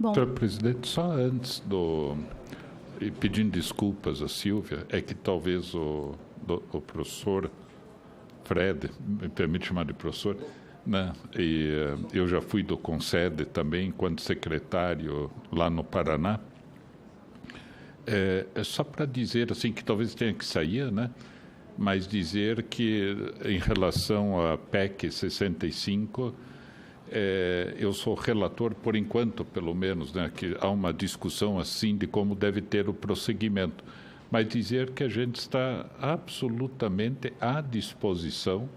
Bom, Senhor presidente, só antes e pedindo desculpas a Silvia, é que talvez o professor Fred, me permite chamar de professor, né? Eu já fui do Concede também, enquanto secretário lá no Paraná. É só para dizer assim que talvez tenha que sair, né? Mas dizer que em relação à PEC 65, eu sou relator por enquanto, pelo menos, né? Que há uma discussão assim de como deve ter o prosseguimento. Mas dizer que a gente está absolutamente à disposição,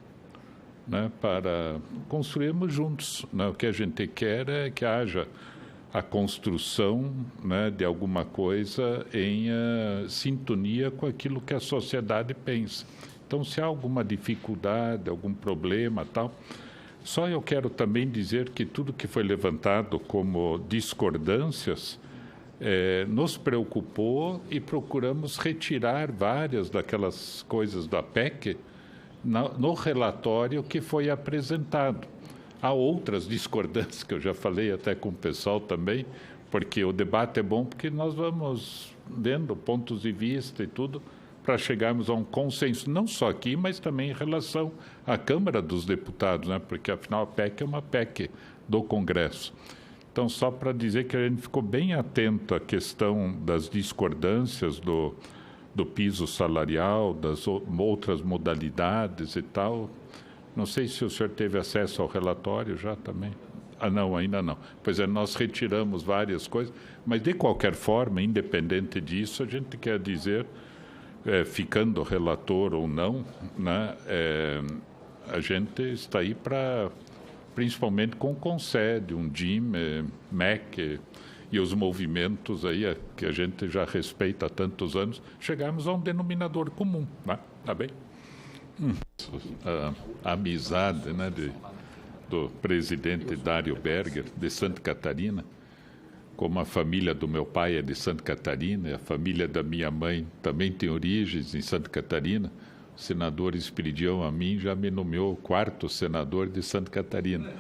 né, para construirmos juntos, né? O que a gente quer é que haja a construção, né, de alguma coisa em sintonia com aquilo que a sociedade pensa. Então, se há alguma dificuldade, algum problema, tal, só eu quero também dizer que tudo que foi levantado como discordâncias nos preocupou e procuramos retirar várias daquelas coisas da PEC no relatório que foi apresentado. Há outras discordâncias que eu já falei até com o pessoal também, porque o debate é bom porque nós vamos vendo pontos de vista e tudo para chegarmos a um consenso, não só aqui, mas também em relação à Câmara dos Deputados, né? Porque afinal a PEC é uma PEC do Congresso. Então, só para dizer que a gente ficou bem atento à questão das discordâncias do piso salarial, das outras modalidades e tal. Não sei se o senhor teve acesso ao relatório já também. Ah, não, ainda não. Pois é, nós retiramos várias coisas, mas de qualquer forma, independente disso, a gente quer dizer, ficando relator ou não, né, a gente está aí para, principalmente com o Concede, um DIM, MEC e os movimentos aí que a gente já respeita há tantos anos, chegarmos a um denominador comum, né? Tá bem? A amizade, né, do presidente Dário Berger, de Santa Catarina, como a família do meu pai é de Santa Catarina, a família da minha mãe também tem origens em Santa Catarina. O senador Espiridião, a mim, já me nomeou o 4º senador de Santa Catarina.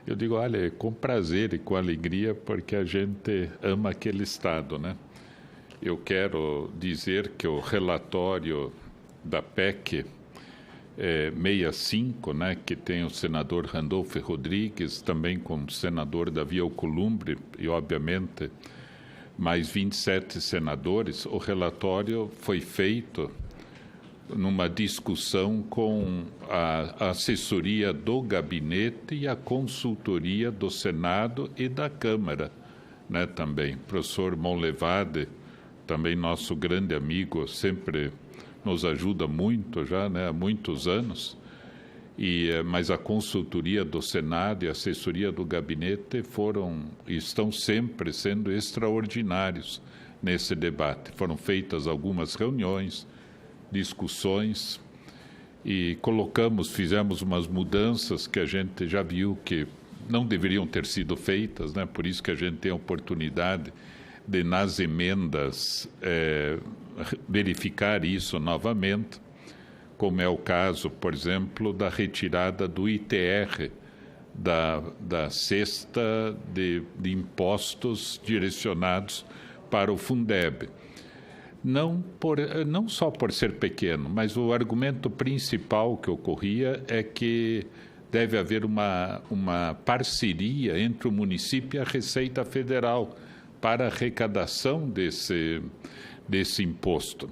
Eu digo, olha, com prazer e com alegria, porque a gente ama aquele estado, né? Eu quero dizer que o relatório da PEC 65, né, que tem o senador Randolfo Rodrigues, também com o senador Davi Alcolumbre e, obviamente, mais 27 senadores, o relatório foi feito numa discussão com a assessoria do gabinete e a consultoria do Senado e da Câmara, né, também. O professor Monlevade, também nosso grande amigo, sempre nos ajuda muito já, né, há muitos anos, mas a consultoria do Senado e a assessoria do gabinete estão sempre sendo extraordinários nesse debate. Foram feitas algumas reuniões, discussões e fizemos umas mudanças que a gente já viu que não deveriam ter sido feitas, né? Por isso que a gente tem a oportunidade de, nas emendas, verificar isso novamente, como é o caso, por exemplo, da retirada do ITR, da cesta de impostos direcionados para o Fundeb. Não só por ser pequeno, mas o argumento principal que ocorria é que deve haver uma parceria entre o município e a Receita Federal para a arrecadação desse imposto.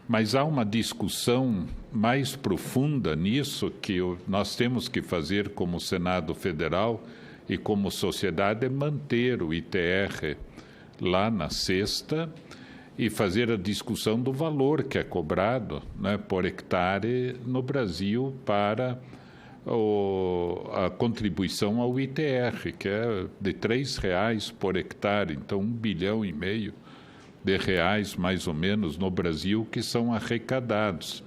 Mas há uma discussão mais profunda nisso que nós temos que fazer como Senado Federal e como sociedade, é manter o ITR lá na cesta e fazer a discussão do valor que é cobrado, né, por hectare no Brasil para a contribuição ao ITR, que é de R$3 por hectare, então R$1,5 bilhão de reais, mais ou menos, no Brasil, que são arrecadados.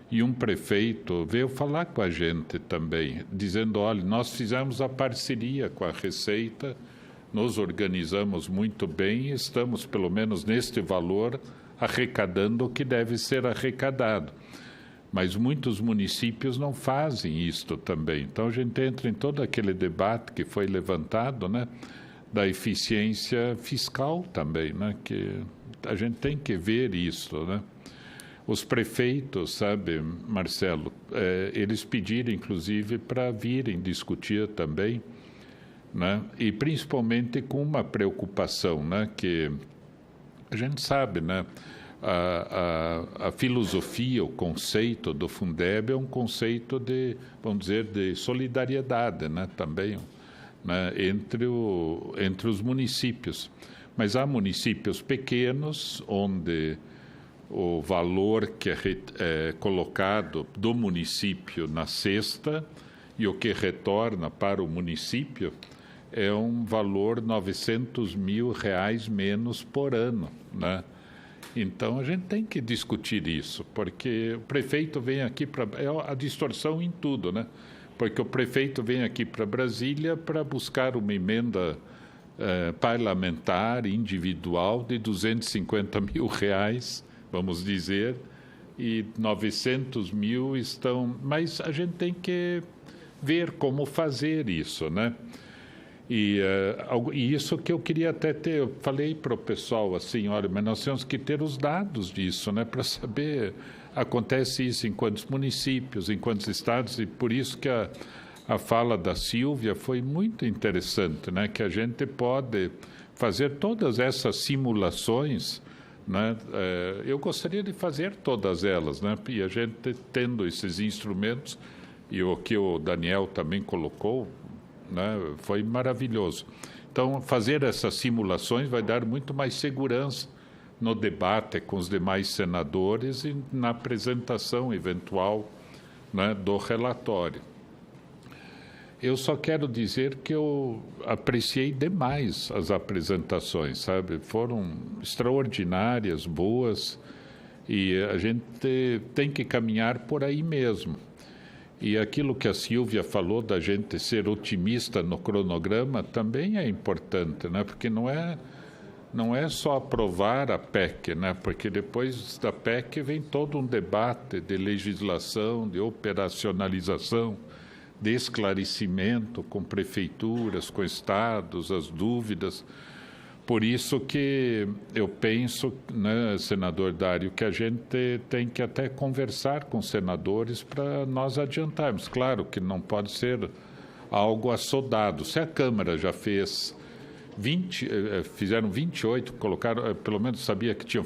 E um prefeito veio falar com a gente também, dizendo, olha, nós fizemos a parceria com a Receita, nos organizamos muito bem e estamos, pelo menos neste valor, arrecadando o que deve ser arrecadado. Mas muitos municípios não fazem isto também. Então, a gente entra em todo aquele debate que foi levantado, né, da eficiência fiscal também, né? Que a gente tem que ver isso, né? Os prefeitos, sabe, Marcelo, eles pediram, inclusive, para virem discutir também, né? E principalmente com uma preocupação, né? Que a gente sabe, né? A filosofia, o conceito do Fundeb é um conceito de, vamos dizer, de solidariedade, né? Também, né? Entre os municípios. Mas há municípios pequenos onde o valor que é colocado do município na cesta e o que retorna para o município é um valor R$900 mil menos por ano, né? Então, a gente tem que discutir isso, porque o prefeito vem aqui para... É a distorção em tudo, né? Porque o prefeito vem aqui para Brasília para buscar uma emenda parlamentar individual de R$250 mil, vamos dizer, e 900 mil estão... Mas a gente tem que ver como fazer isso, né? E isso que eu queria até ter, eu falei para o pessoal assim, olha, mas nós temos que ter os dados disso, né, para saber, acontece isso em quantos municípios, em quantos estados, e por isso que a fala da Sílvia foi muito interessante, né, que a gente pode fazer todas essas simulações, né, eu gostaria de fazer todas elas, né, e a gente tendo esses instrumentos, e o que o Daniel também colocou, né, foi maravilhoso. Então, fazer essas simulações vai dar muito mais segurança no debate com os demais senadores e na apresentação eventual, né, do relatório. Eu só quero dizer que eu apreciei demais as apresentações, sabe? Foram extraordinárias, boas, e a gente tem que caminhar por aí mesmo. E aquilo que a Sílvia falou da gente ser otimista no cronograma também é importante, né? Porque não é só aprovar a PEC, né? Porque depois da PEC vem todo um debate de legislação, de operacionalização, de esclarecimento com prefeituras, com estados, as dúvidas. Por isso que eu penso, né, senador Dário, que a gente tem que até conversar com os senadores para nós adiantarmos. Claro que não pode ser algo assodado. Se a Câmara já fez 20, fizeram 28, colocaram, pelo menos sabia que tinham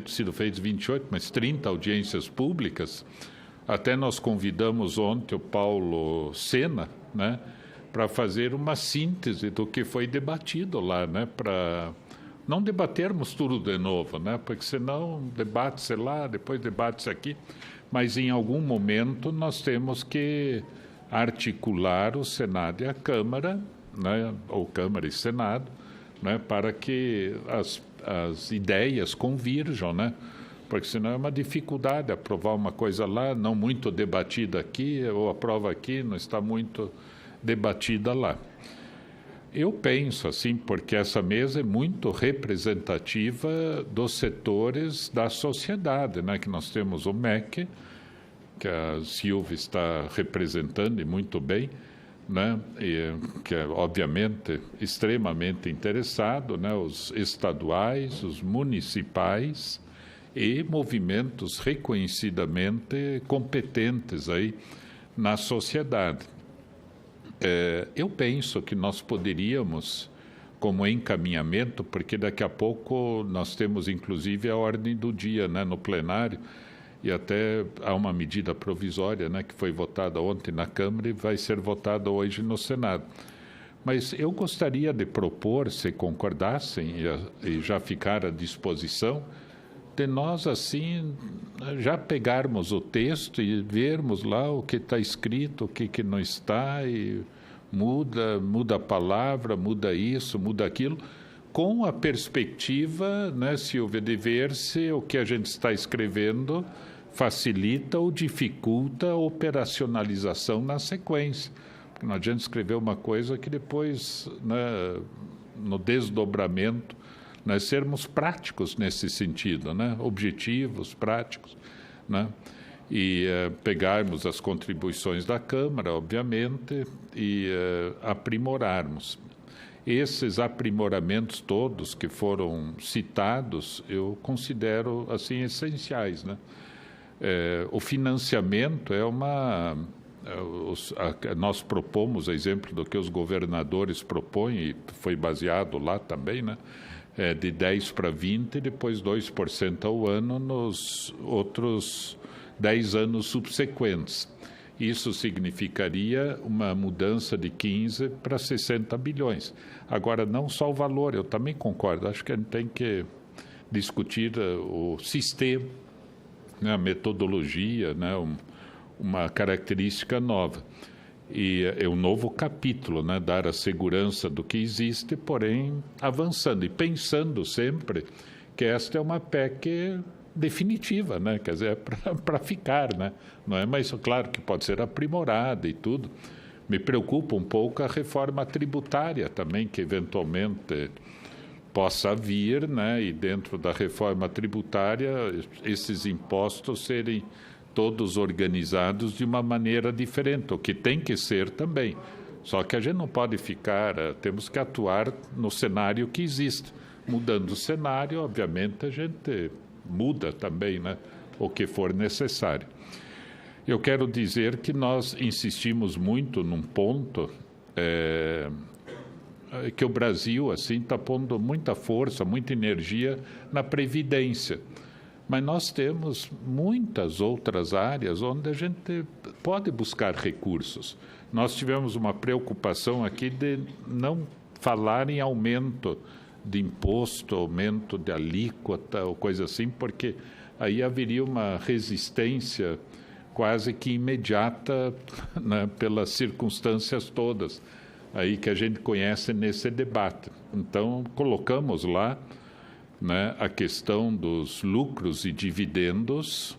sido feitos 28, mas 30 audiências públicas. Até nós convidamos ontem o Paulo Sena, né, para fazer uma síntese do que foi debatido lá, né, para não debatermos tudo de novo, né, porque senão debate-se lá, depois debate-se aqui, mas em algum momento nós temos que articular o Senado e a Câmara, né, ou Câmara e Senado, né, para que as ideias convirjam, né, porque senão é uma dificuldade aprovar uma coisa lá, não muito debatida aqui, ou aprova aqui, não está muito debatida lá. Eu penso assim, porque essa mesa é muito representativa dos setores da sociedade, né? Que nós temos o MEC, que a Silvia está representando e muito bem, né? E, que é obviamente extremamente interessado, né? Os estaduais, os municipais e movimentos reconhecidamente competentes aí na sociedade. Eu penso que nós poderíamos, como encaminhamento, porque daqui a pouco nós temos inclusive a ordem do dia, né, no plenário, e até há uma medida provisória, né, que foi votada ontem na Câmara e vai ser votada hoje no Senado. Mas eu gostaria de propor, se concordassem e já ficar à disposição, de nós, assim, já pegarmos o texto e vermos lá o que está escrito, o que não está, e muda a palavra, muda isso, muda aquilo, com a perspectiva, né, Silvia, de ver se o que a gente está escrevendo facilita ou dificulta a operacionalização na sequência. Porque não adianta escrever uma coisa que depois, né, no desdobramento, nós sermos práticos nesse sentido, né? Objetivos, práticos, né? E pegarmos as contribuições da Câmara, obviamente, e aprimorarmos. esses aprimoramentos todos que foram citados, eu considero assim essenciais, né? O financiamento é nós propomos, exemplo do que os governadores propõem, e foi baseado lá também, né? De 10 para 20 e depois 2% ao ano nos outros 10 anos subsequentes. Isso significaria uma mudança de 15 para 60 bilhões. Agora, não só o valor, eu também concordo, acho que a gente tem que discutir o sistema, né, a metodologia, né, uma característica nova. E é um novo capítulo, né, dar a segurança do que existe, porém avançando e pensando sempre que esta é uma PEC definitiva, né? Quer dizer, é para ficar, né? Não é, mas claro que pode ser aprimorada e tudo. Me preocupa um pouco a reforma tributária também, que eventualmente possa vir, né? E dentro da reforma tributária, esses impostos serem todos organizados de uma maneira diferente, o que tem que ser também. Só que a gente não pode ficar, temos que atuar no cenário que existe. Mudando o cenário, obviamente, a gente muda também, né, o que for necessário. Eu quero dizer que nós insistimos muito num ponto que o Brasil assim está pondo muita força, muita energia na previdência. Mas nós temos muitas outras áreas onde a gente pode buscar recursos. Nós tivemos uma preocupação aqui de não falar em aumento de imposto, aumento de alíquota ou coisa assim, porque aí haveria uma resistência quase que imediata, né, pelas circunstâncias todas aí que a gente conhece nesse debate. Então, colocamos lá, né, a questão dos lucros e dividendos,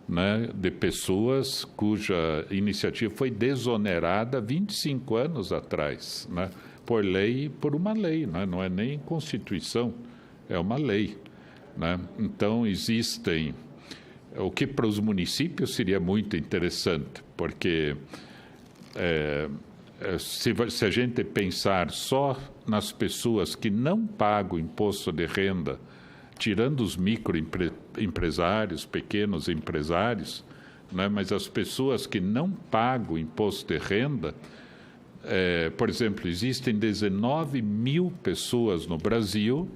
né, de pessoas cuja iniciativa foi desonerada 25 anos atrás, né, por lei, por uma lei, né? Não é nem Constituição, é uma lei, né? Então, existem, o que para os municípios seria muito interessante, porque se a gente pensar só nas pessoas que não pagam imposto de renda, tirando os microempresários, pequenos empresários, né? Mas as pessoas que não pagam imposto de renda, por exemplo, existem 19 mil pessoas no Brasil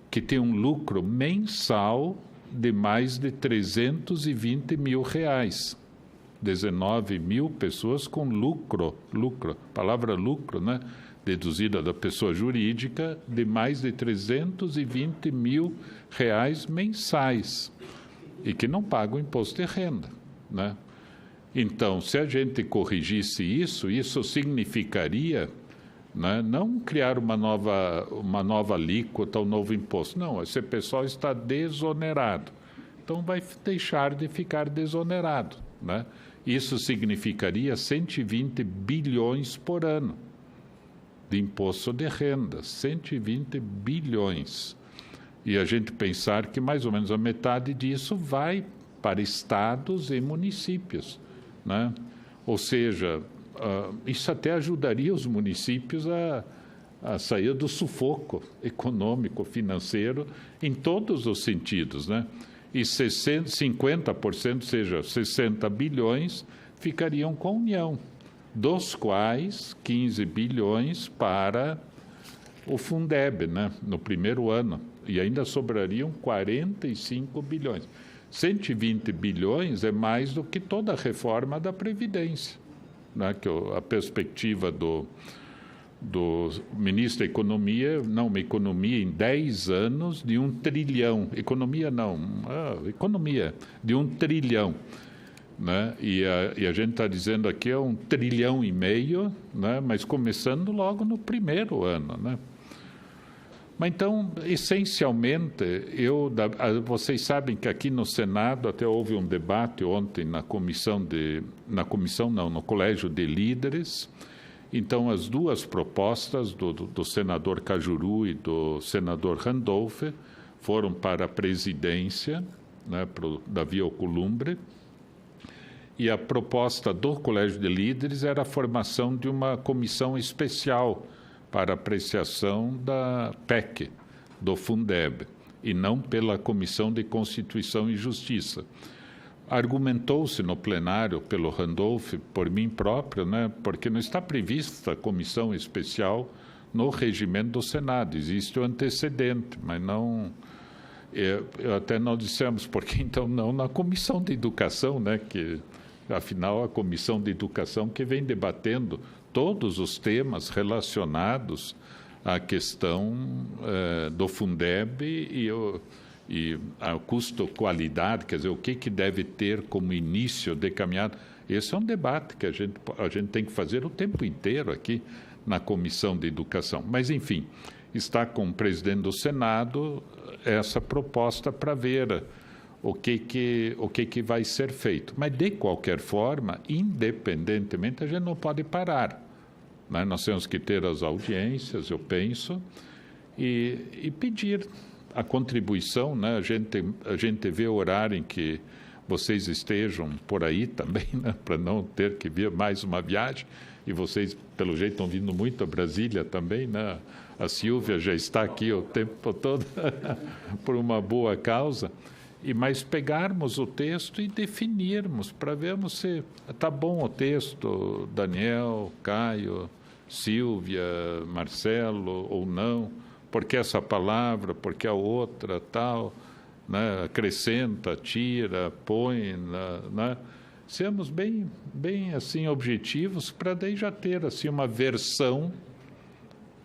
que têm um lucro mensal de mais de 320 mil reais. 19 mil pessoas com lucro, palavra lucro, né? Deduzida da pessoa jurídica, de mais de 320 mil reais mensais e que não pagam imposto de renda, né? Então, se a gente corrigisse isso significaria, né, não criar uma nova alíquota, um novo imposto. Não, esse pessoal está desonerado. Então, vai deixar de ficar desonerado, né? Isso significaria 120 bilhões por ano de imposto de renda, 120 bilhões. E a gente pensar que mais ou menos a metade disso vai para estados e municípios, né? Ou seja, isso até ajudaria os municípios a sair do sufoco econômico, financeiro, em todos os sentidos, né? E 50%, seja, 60 bilhões, ficariam com a União, dos quais 15 bilhões para o Fundeb, né, no primeiro ano, e ainda sobrariam 45 bilhões. 120 bilhões é mais do que toda a reforma da Previdência, né, que a perspectiva do ministro da Economia, uma economia em 10 anos de 1 trilhão. Economia de 1 trilhão. Né? E a gente está dizendo aqui 1,5 trilhão, né? Mas começando logo no primeiro ano, né? Mas então, essencialmente, vocês sabem que aqui no Senado até houve um debate ontem no Colégio de Líderes. Então, as duas propostas do senador Cajuru e do senador Randolph foram para a presidência, né, para o Davi Alcolumbre, e a proposta do Colégio de Líderes era a formação de uma comissão especial para apreciação da PEC, do Fundeb, e não pela Comissão de Constituição e Justiça. Argumentou-se no plenário pelo Randolph, por mim próprio, né, porque não está prevista comissão especial no regimento do Senado, existe o antecedente, mas não... até nós dissemos, porque então não na Comissão de Educação, né, que afinal a Comissão de Educação que vem debatendo todos os temas relacionados à questão do Fundeb e a custo-qualidade, quer dizer, o que deve ter como início de caminhada. Esse é um debate que a gente tem que fazer o tempo inteiro aqui na Comissão de Educação. Mas, enfim, está com o presidente do Senado essa proposta para ver o que vai ser feito. Mas, de qualquer forma, independentemente, a gente não pode parar, né? Nós temos que ter as audiências, eu penso, e pedir a contribuição, né? A gente vê o horário em que vocês estejam por aí também, né? Para não ter que vir mais uma viagem. E vocês, pelo jeito, estão vindo muito a Brasília também, né? A Silvia já está aqui o tempo todo por uma boa causa. Mas pegarmos o texto e definirmos, para vermos se está bom o texto, Daniel, Caio, Silvia, Marcelo, ou não, porque essa palavra, porque a outra, tal, né? Acrescenta, tira, põe, né? Sermos bem assim, objetivos, para daí já ter assim, uma versão,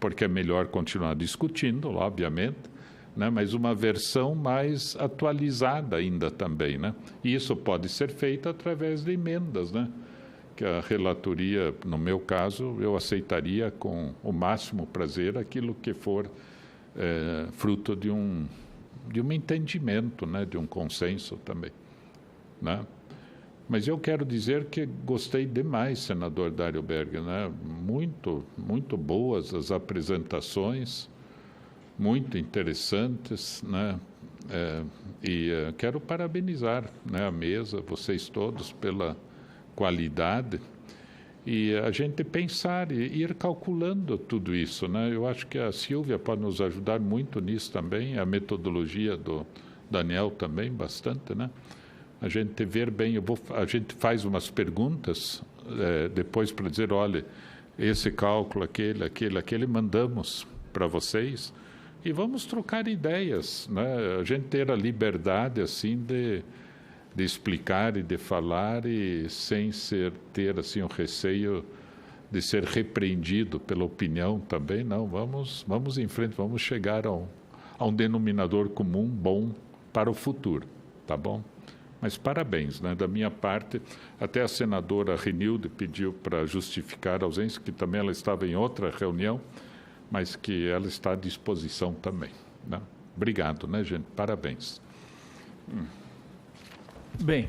porque é melhor continuar discutindo, obviamente, né? Mas uma versão mais atualizada ainda também, né? E isso pode ser feito através de emendas, né? Que a relatoria, no meu caso, eu aceitaria com o máximo prazer aquilo que for fruto de um entendimento, né? De um consenso também, né? Mas eu quero dizer que gostei demais, senador Dário Berger, né? Muito boas as apresentações, muito interessantes, né? Quero parabenizar, né, a mesa, vocês todos, pela qualidade, e a gente pensar e ir calculando tudo isso, né? Eu acho que a Silvia pode nos ajudar muito nisso também, a metodologia do Daniel também, bastante, né? A gente ver bem, a gente faz umas perguntas depois para dizer, olha, esse cálculo, aquele, mandamos para vocês e vamos trocar ideias, né? A gente ter a liberdade, assim, de explicar e de falar e sem ter, assim, o receio de ser repreendido pela opinião também, não, vamos em frente, vamos chegar a um denominador comum bom para o futuro, tá bom? Mas parabéns, né? Da minha parte, até a senadora Renilde pediu para justificar a ausência, que também ela estava em outra reunião, mas que ela está à disposição também, né? Obrigado, né, gente? Parabéns. Bem.